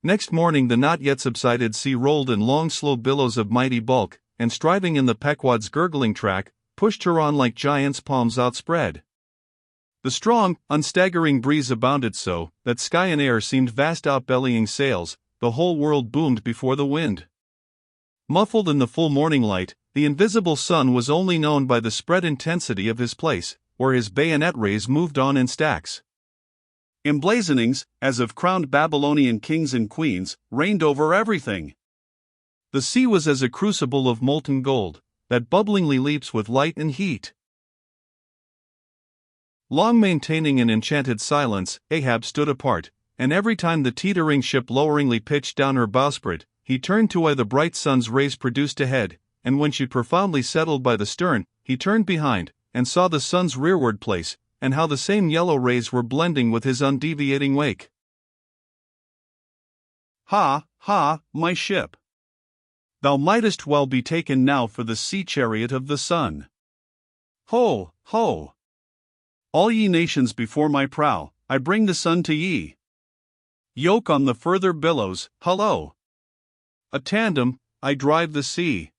Next morning the not yet subsided sea rolled in long slow billows of mighty bulk, and striving in the Pequod's gurgling track, pushed her on like giants' palms outspread. The strong, unstaggering breeze abounded so, that sky and air seemed vast outbellying sails, the whole world boomed before the wind. Muffled in the full morning light, the invisible sun was only known by the spread intensity of his place, where his bayonet rays moved on in stacks. Emblazonings, as of crowned Babylonian kings and queens, reigned over everything. The sea was as a crucible of molten gold, that bubblingly leaps with light and heat. Long maintaining an enchanted silence, Ahab stood apart, and every time the teetering ship loweringly pitched down her bowsprit, he turned to eye the bright sun's rays produced ahead, and when she profoundly settled by the stern, he turned behind, and saw the sun's rearward place, and how the same yellow rays were blending with his undeviating wake. Ha, ha, my ship! Thou mightest well be taken now for the sea-chariot of the sun. Ho, ho! All ye nations before my prow, I bring the sun to ye. Yoke on the further billows, hullo! A tandem, I drive the sea.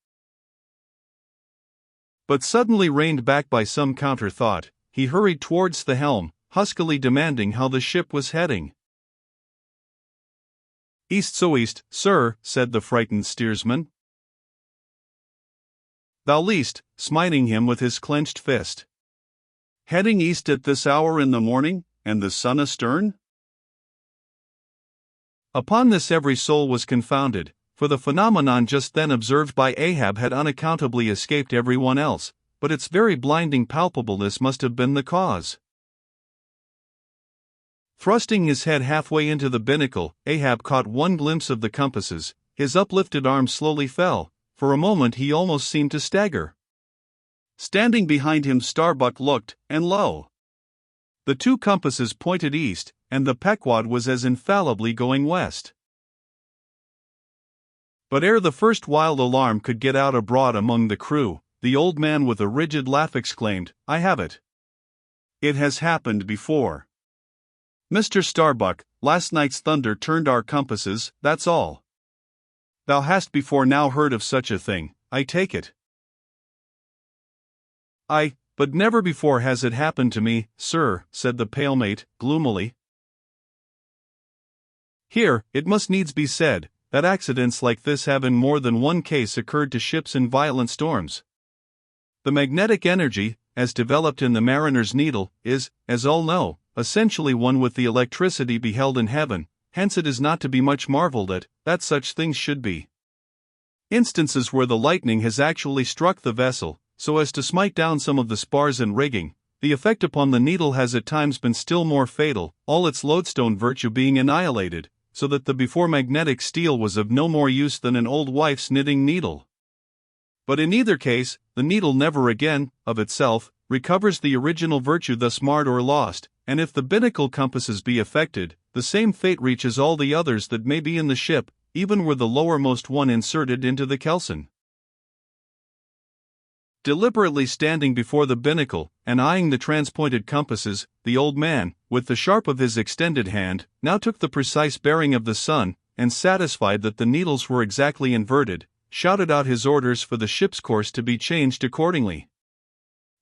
But suddenly reined back by some counter-thought, he hurried towards the helm, huskily demanding how the ship was heading. East so east, sir, said the frightened steersman. Thou least, smiting him with his clenched fist. Heading east at this hour in the morning, and the sun astern? Upon this every soul was confounded, for the phenomenon just then observed by Ahab had unaccountably escaped everyone else, but its very blinding palpableness must have been the cause. Thrusting his head halfway into the binnacle, Ahab caught one glimpse of the compasses. His uplifted arm slowly fell. For a moment he almost seemed to stagger. Standing behind him Starbuck looked, and lo! The two compasses pointed east, and the Pequod was as infallibly going west. But ere the first wild alarm could get out abroad among the crew, the old man with a rigid laugh exclaimed, I have it. It has happened before. Mr. Starbuck, last night's thunder turned our compasses, that's all. Thou hast before now heard of such a thing, I take it. Aye, but never before has it happened to me, sir, said the pale mate, gloomily. Here, it must needs be said, that accidents like this have in more than one case occurred to ships in violent storms. The magnetic energy, as developed in the mariner's needle, is, as all know, essentially one with the electricity beheld in heaven, hence it is not to be much marveled at, that such things should be. Instances where the lightning has actually struck the vessel, so as to smite down some of the spars and rigging, the effect upon the needle has at times been still more fatal, all its lodestone virtue being annihilated, so that the before magnetic steel was of no more use than an old wife's knitting needle. But in either case, the needle never again, of itself, recovers the original virtue thus marred or lost, and if the binnacle compasses be affected, the same fate reaches all the others that may be in the ship, even were the lowermost one inserted into the kelson. Deliberately standing before the binnacle, and eyeing the transpointed compasses, the old man, with the sharp of his extended hand, now took the precise bearing of the sun, and satisfied that the needles were exactly inverted, shouted out his orders for the ship's course to be changed accordingly.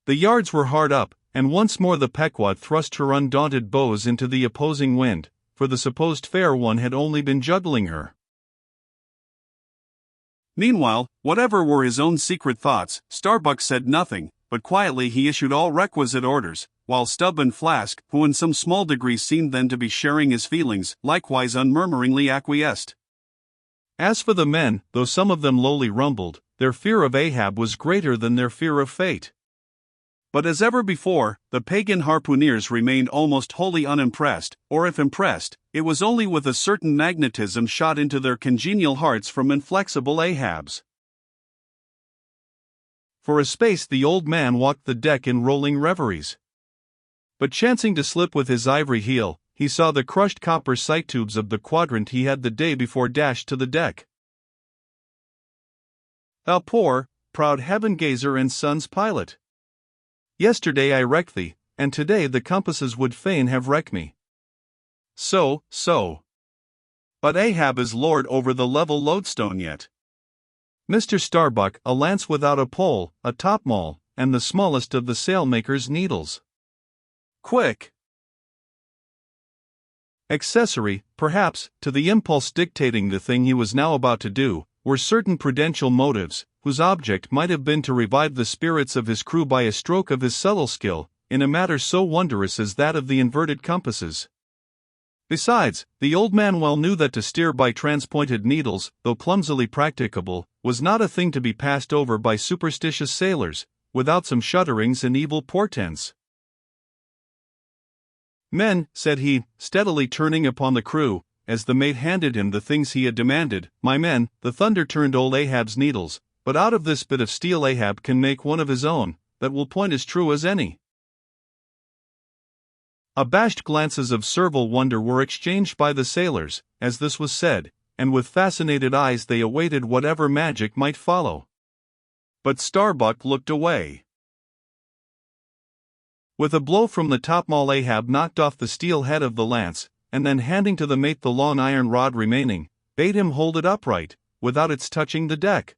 The yards were hard up, and once more the Pequod thrust her undaunted bows into the opposing wind, for the supposed fair one had only been juggling her. Meanwhile, whatever were his own secret thoughts, Starbuck said nothing, but quietly he issued all requisite orders, while Stubb and Flask, who in some small degree seemed then to be sharing his feelings, likewise unmurmuringly acquiesced. As for the men, though some of them lowly rumbled, their fear of Ahab was greater than their fear of fate. But as ever before, the pagan harpooneers remained almost wholly unimpressed, or if impressed, it was only with a certain magnetism shot into their congenial hearts from inflexible Ahabs. For a space the old man walked the deck in rolling reveries. But chancing to slip with his ivory heel, he saw the crushed copper sight tubes of the quadrant he had the day before dashed to the deck. Thou poor, proud heaven-gazer and sun's pilot! Yesterday I wrecked thee, and today the compasses would fain have wrecked me. So. But Ahab is lord over the level lodestone yet. Mr. Starbuck, a lance without a pole, a topmaul, and the smallest of the sailmaker's needles. Quick! Accessory, perhaps, to the impulse dictating the thing he was now about to do, were certain prudential motives, whose object might have been to revive the spirits of his crew by a stroke of his subtle skill, in a matter so wondrous as that of the inverted compasses. Besides, the old man well knew that to steer by transpointed needles, though clumsily practicable, was not a thing to be passed over by superstitious sailors, without some shudderings and evil portents. "Men," said he, steadily turning upon the crew, as the mate handed him the things he had demanded, "my men, the thunder turned old Ahab's needles, but out of this bit of steel Ahab can make one of his own, that will point as true as any." Abashed glances of servile wonder were exchanged by the sailors, as this was said, and with fascinated eyes they awaited whatever magic might follow. But Starbuck looked away. With a blow from the topmaul Ahab knocked off the steel head of the lance, and then handing to the mate the long iron rod remaining, bade him hold it upright, without its touching the deck.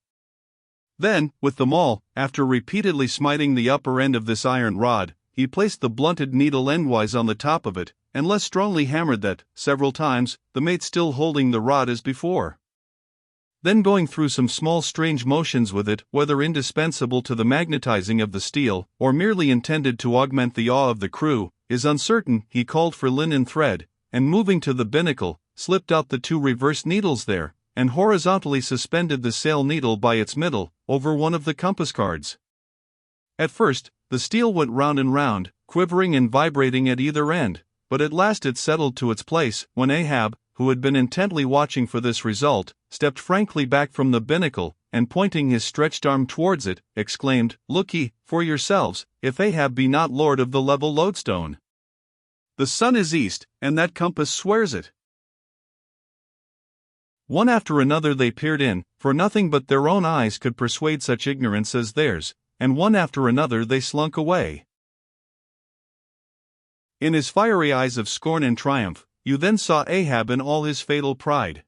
Then, with the maul, after repeatedly smiting the upper end of this iron rod, he placed the blunted needle endwise on the top of it, and less strongly hammered that, several times, the mate still holding the rod as before. Then going through some small strange motions with it, whether indispensable to the magnetizing of the steel, or merely intended to augment the awe of the crew, is uncertain, he called for linen thread, and moving to the binnacle, slipped out the two reversed needles there, and horizontally suspended the sail needle by its middle, over one of the compass cards. At first, the steel went round and round, quivering and vibrating at either end, but at last it settled to its place, when Ahab, who had been intently watching for this result, stepped frankly back from the binnacle, and pointing his stretched arm towards it, exclaimed, "Look ye, for yourselves, if Ahab be not lord of the level lodestone. The sun is east, and that compass swears it." One after another they peered in, for nothing but their own eyes could persuade such ignorance as theirs, and one after another they slunk away. In his fiery eyes of scorn and triumph, you then saw Ahab in all his fatal pride.